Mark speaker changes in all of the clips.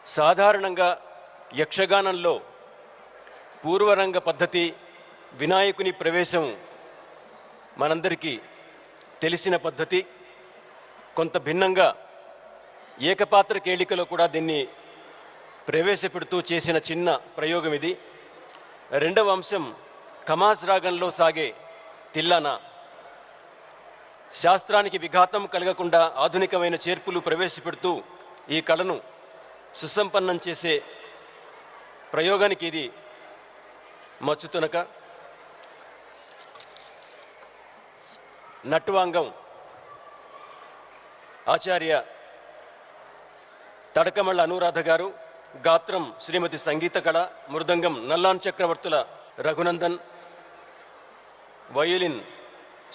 Speaker 1: సాధారణంగా యక్షగానంలో పూర్వరంగ పద్ధతి, వినాయకుని ప్రవేశం మనందరికీ తెలిసిన పద్ధతి. కొంత భిన్నంగా ఏకపాత్ర కేళికలో కూడా దీన్ని ప్రవేశపెడుతూ చేసిన చిన్న ప్రయోగం ఇది. రెండవ అంశం కమాస్ రాగంలో సాగే తిల్లానా. శాస్త్రానికి విఘాతం కలగకుండా ఆధునికమైన చేర్పులు ప్రవేశపెడుతూ ఈ కళను సుసంపన్నం చేసే ప్రయోగానికి ఇది మచ్చుతునక. నట్వాంగం ఆచార్య తడకమళ్ళ అనురాధ గారు, గాత్రం శ్రీమతి సంగీత కళ, మృదంగం నల్లాన్ చక్రవర్తుల రఘునందన్, వయోలిన్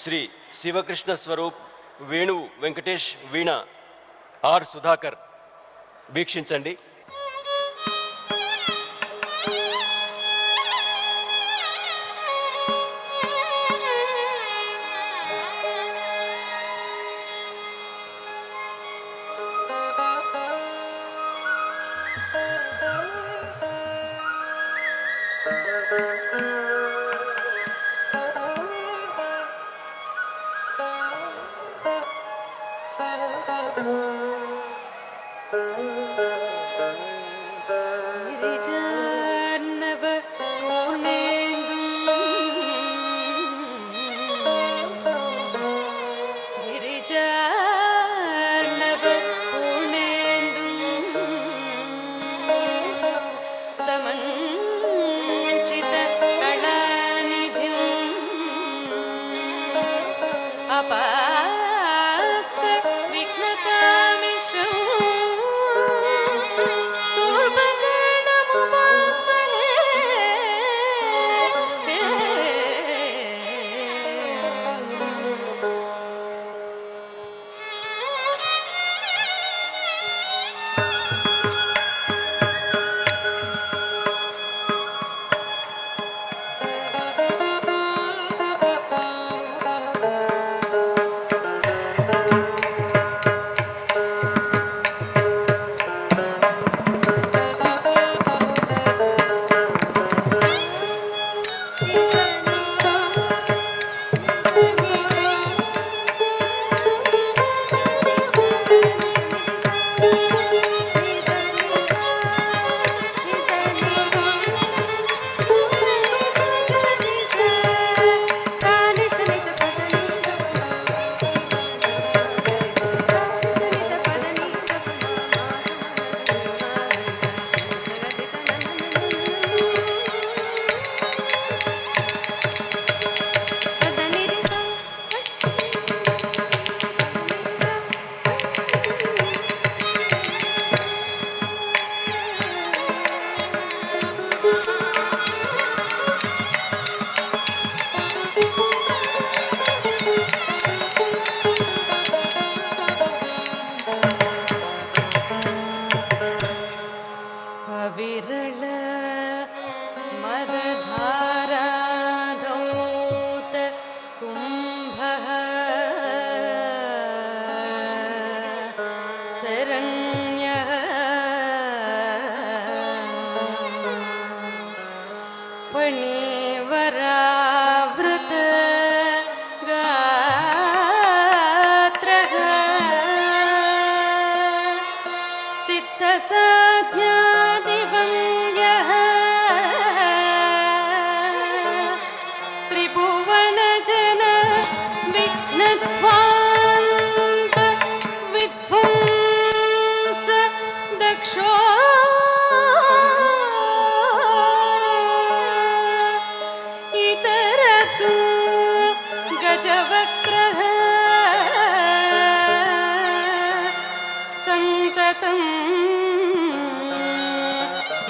Speaker 1: శ్రీ శివకృష్ణ స్వరూప్, వేణువు వెంకటేష్, వీణ ఆర్ సుధాకర్. వీక్షించండి.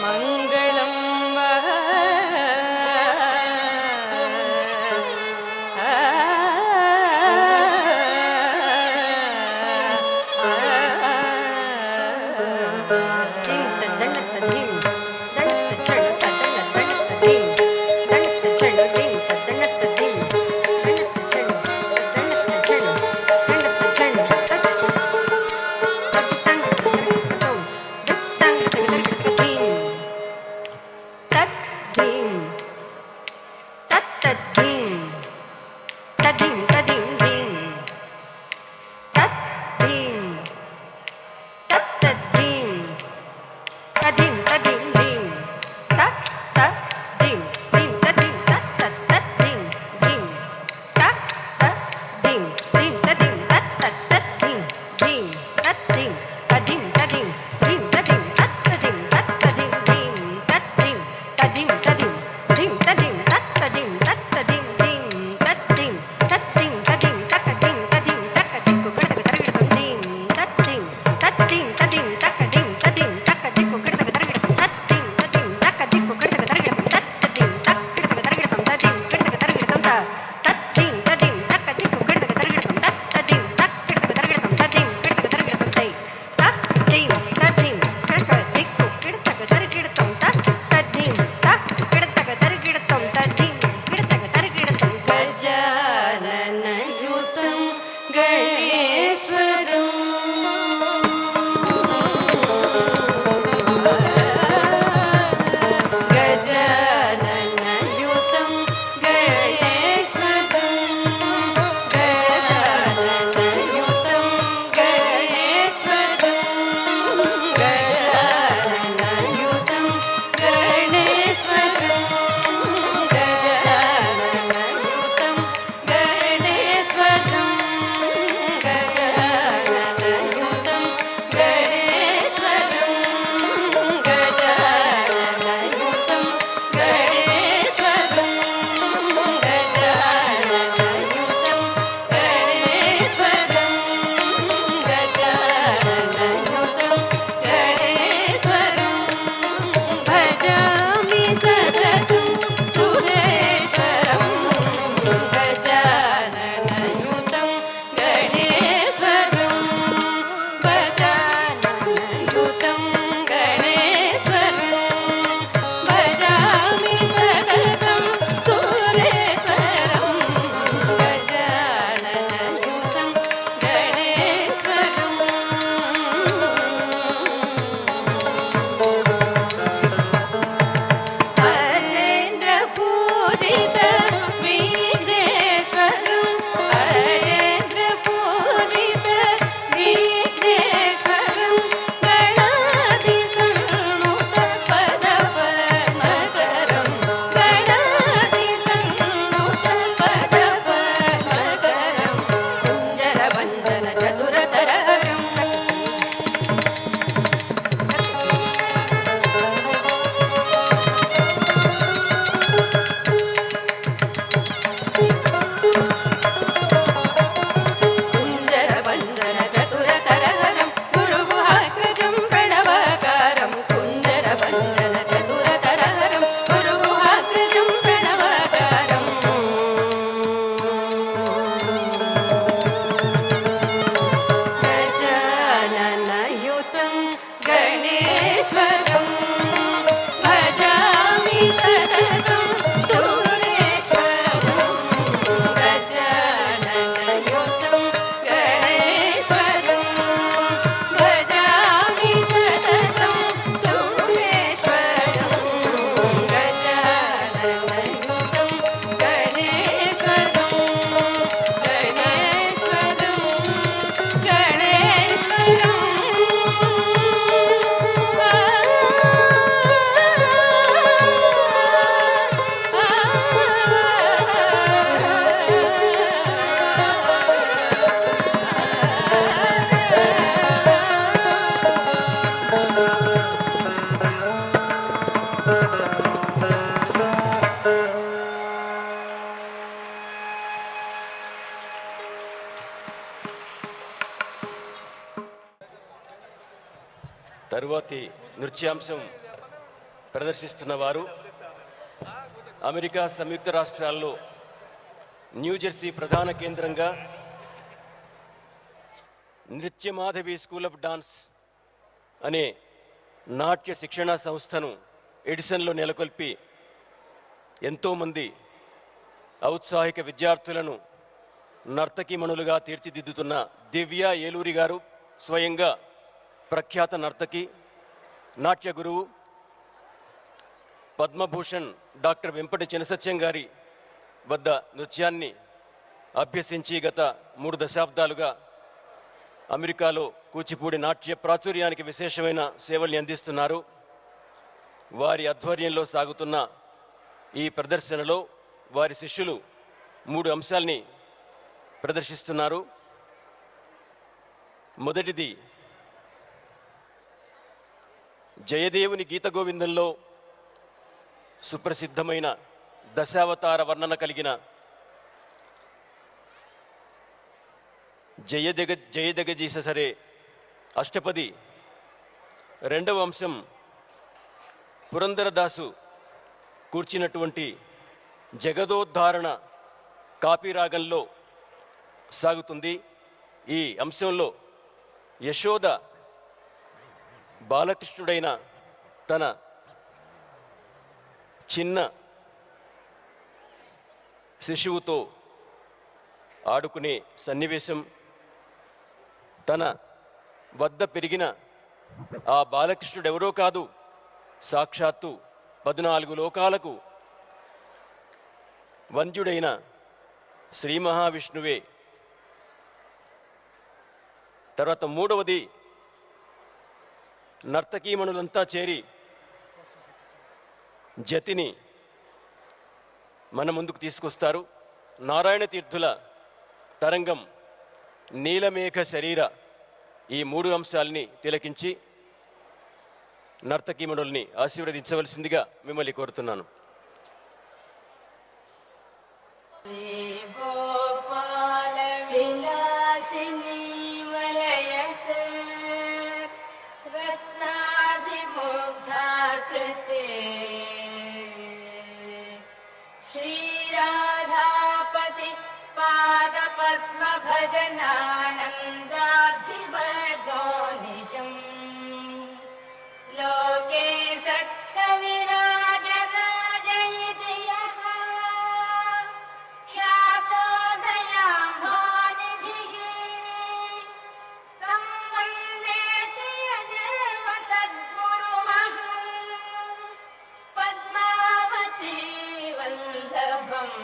Speaker 2: मंगलम
Speaker 1: తరువాతి నృత్యాంశం ప్రదర్శిస్తున్న వారు అమెరికా సంయుక్త రాష్ట్రాల్లో న్యూజెర్సీ ప్రధాన కేంద్రంగా నృత్యమాధవి స్కూల్ ఆఫ్ డాన్స్ అనే నాట్య శిక్షణా సంస్థను ఎడిసన్లో నెలకొల్పి ఎంతోమంది ఔత్సాహిక విద్యార్థులను నర్తకీమణులుగా తీర్చిదిద్దుతున్న దివ్య ఏలూరి గారు స్వయంగా ప్రఖ్యాత నర్తకి, నాట్య గురువు, పద్మభూషణ్ డాక్టర్ వెంపటి చినసత్యం గారి వద్ద నృత్యాన్ని అభ్యసించి గత 3 దశాబ్దాలుగా అమెరికాలో కూచిపూడి నాట్య ప్రాచుర్యానికి విశేషమైన సేవల్ని అందిస్తున్నారు. వారి ఆధ్వర్యంలో సాగుతున్న ఈ ప్రదర్శనలో వారి శిష్యులు 3 అంశాల్ని ప్రదర్శిస్తున్నారు. మొదటిది జయదేవుని గీత గోవిందంలో సుప్రసిద్ధమైన దశావతార వర్ణన కలిగిన జయదగజీస సరే అష్టపది. రెండవ అంశం పురందరదాసు కూర్చినటువంటి జగదోద్ధారణ కాపీరాగంలో సాగుతుంది. ఈ అంశంలో యశోద బాలకృష్ణుడైన తన చిన్న శిశువుతో ఆడుకునే సన్నివేశం, తన వద్ద పెరిగిన ఆ బాలకృష్ణుడెవరో కాదు, సాక్షాత్తు 14 లోకాలకు వంద్యుడైన శ్రీ మహావిష్ణువే. తర్వాత మూడవది నర్తకీమణులంతా చేరి జతిని మన ముందుకు తీసుకొస్తారు. నారాయణ తీర్థుల తరంగం నీలమేఘ శరీర. ఈ 3 అంశాలని తిలకించి నర్తకీమణుల్ని ఆశీర్వదించవలసిందిగా మిమ్మల్ని కోరుతున్నాను.
Speaker 2: भजनानन्दाब्धिवदोनिशम् लोके सत्कविराजराजयति यः ख्यातो दयाम्भोनिधिः तं वन्दे जयदेव सद्गुरुमहं पद्मावती वल्लभम्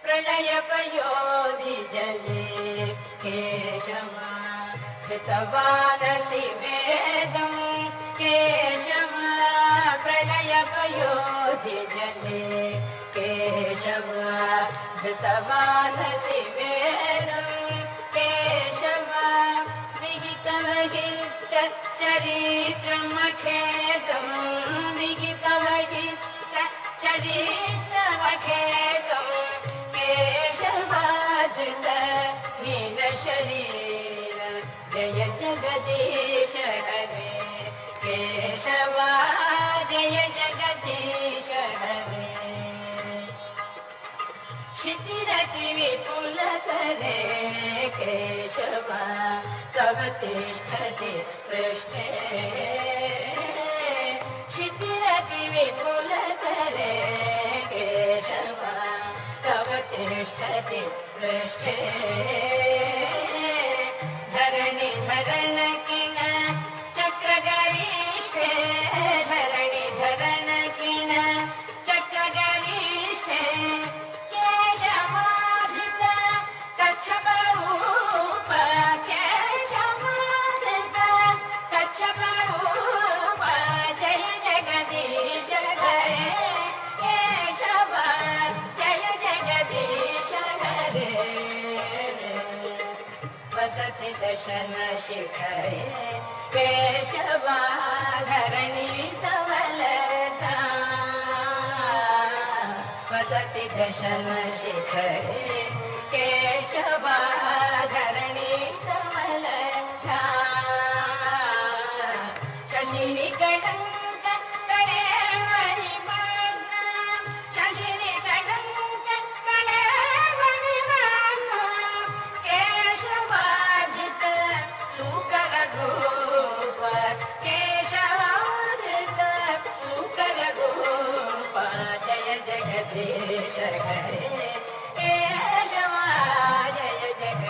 Speaker 2: प्रलयपयोधि जले केशवा धृतवानसि वेदं केशवा प्रलयपयोधि जले केशवा धृतवानसि वेदं केशवा विहितवहितचरित्रमखेदं विहितवहितचरित्रमखेदं केशवाजित नीलशरीर जय जगदीश हरे केशवा जय जगदीश हरे क्षितिरति विपुलतरे केशवा तव तिष्ठति पृष्ठे क्षितिरति विपुलतरे केशवा तव तिष्ठति पृष्ठे धरणि धरण किण चक्रगरिष्ठे धरणि धरण किण चक्रगरिष्ठे केशवाधित कच्छपरूप केशवाधित कच्छपरूप जय जगदीश हरे केशवा जय जगदीश हरे वसति दशन शिखरे केशवा धरणि धवलता वसति दशन शिखरे केशवा धरणि धवलता शशिनि कलंक करे मणिमग्न शशिनि कलंक करे मणिमग्न केशवाजित सुकर रूप केशवाजित सुकर रूप जय जगदीश हरे